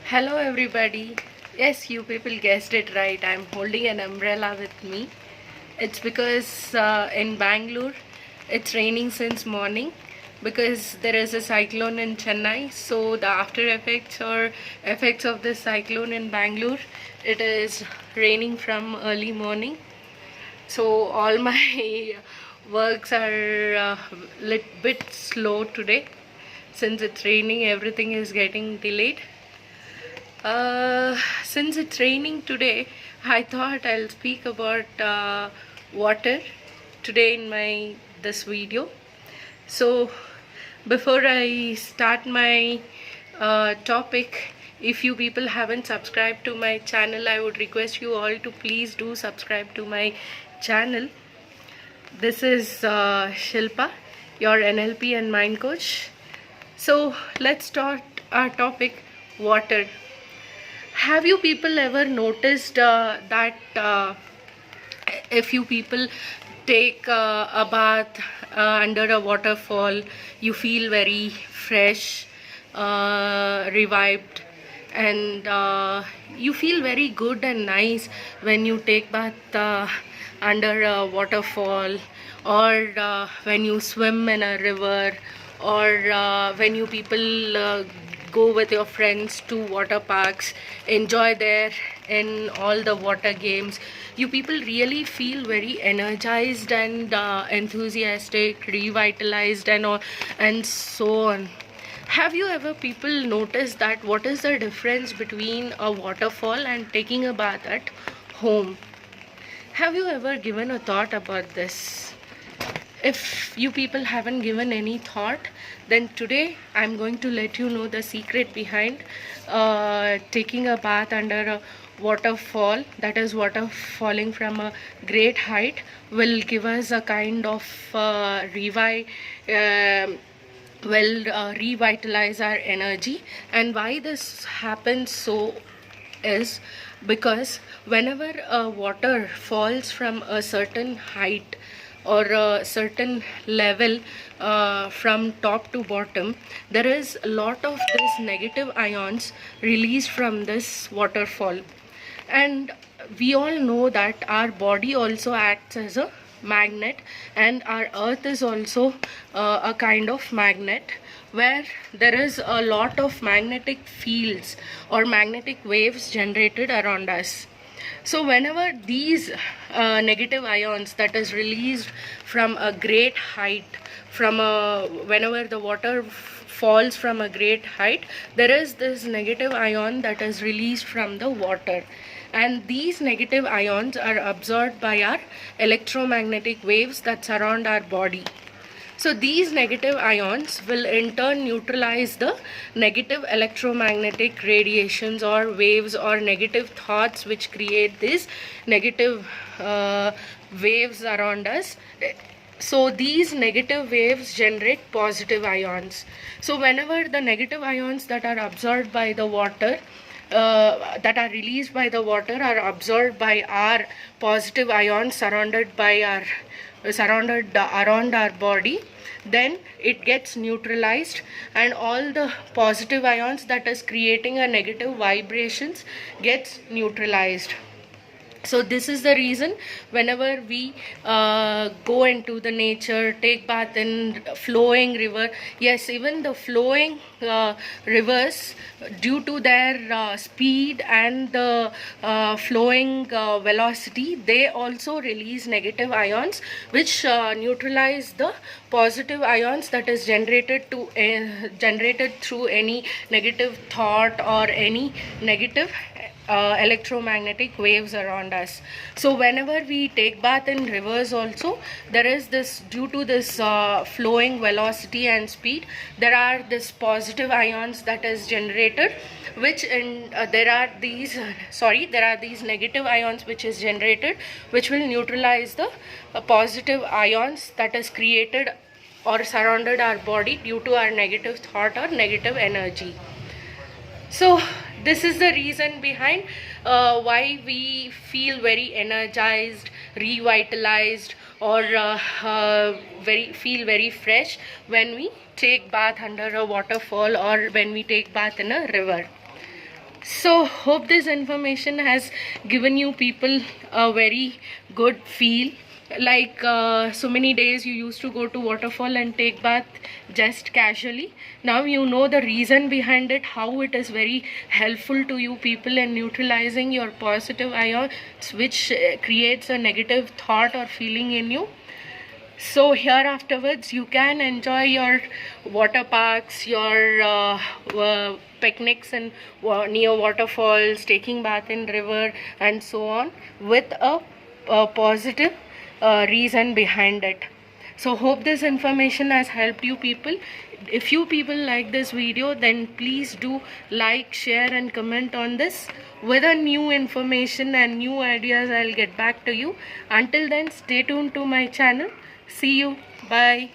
Hello everybody. Yes, you people guessed it right. I'm holding an umbrella with me. It's because in Bangalore it's raining since morning because there is a cyclone in Chennai. So the after effects or effects of this cyclone in Bangalore, it is raining from early morning. So all my works are little bit slow today. Since it's raining, everything is getting delayed. Since it's raining today, I thought I'll speak about water today in my this video. So before I start my topic, if you people haven't subscribed to my channel, I would request you all to please do subscribe to my channel. This is Shilpa, your NLP and mind coach. So let's start our topic, water. Have you people ever noticed that if you people take a bath under a waterfall, you feel very fresh, revived, and you feel very good and nice when you take bath under a waterfall, or when you swim in a river, or when you people go with your friends to water parks, enjoy there in all the water games. You people really feel very energized and enthusiastic, revitalized, and all, and so on. Have you ever people noticed that what is the difference between a waterfall and taking a bath at home? Have you ever given a thought about this? If you people haven't given any thought, then today I'm going to let you know the secret behind taking a bath under a waterfall, that is water falling from a great height, will give us a kind of revitalize our energy. And why this happens so is because whenever water falls from a certain height or a certain level, from top to bottom, there is a lot of this negative ions released from this waterfall. And we all know that our body also acts as a magnet, and our earth is also a kind of magnet, where there is a lot of magnetic fields or magnetic waves generated around us. So whenever these negative ions that is released from a great height, whenever the water falls from a great height, there is this negative ion that is released from the water, and these negative ions are absorbed by our electromagnetic waves that surround our body. So these negative ions will in turn neutralize the negative electromagnetic radiations or waves or negative thoughts which create these negative waves around us. So these negative waves generate positive ions. So whenever the negative ions that are absorbed by the water, that are released by the water, are absorbed by our positive ions surrounded around our body, then it gets neutralized, and all the positive ions that is creating a negative vibrations gets neutralized. So this is the reason whenever we go into the nature, take bath in flowing river, yes, even the flowing rivers, due to their speed and the flowing velocity, they also release negative ions which neutralize the positive ions that is generated through any negative thought or any negative electromagnetic waves around us. So whenever we take bath in rivers also, there is this, due to this flowing velocity and speed, there are this positive ions that is generated, which there are these negative ions which is generated, which will neutralize the positive ions that is created or surrounded our body due to our negative thought or negative energy. So this is the reason behind why we feel very energized, revitalized, or feel very fresh when we take bath under a waterfall or when we take bath in a river. So hope this information has given you people a very good feel. Like so many days you used to go to waterfall and take bath just casually. Now you know the reason behind it, how it is very helpful to you people in neutralizing your positive ions, which creates a negative thought or feeling in you. So here afterwards you can enjoy your water parks, your picnics and near waterfalls, taking bath in river and so on, with a positive reason behind it. So hope this information has helped you people. If you people like this video, then please do like, share and comment on this. With a new information and new ideas, I'll get back to you. Until then, stay tuned to my channel. See you. Bye.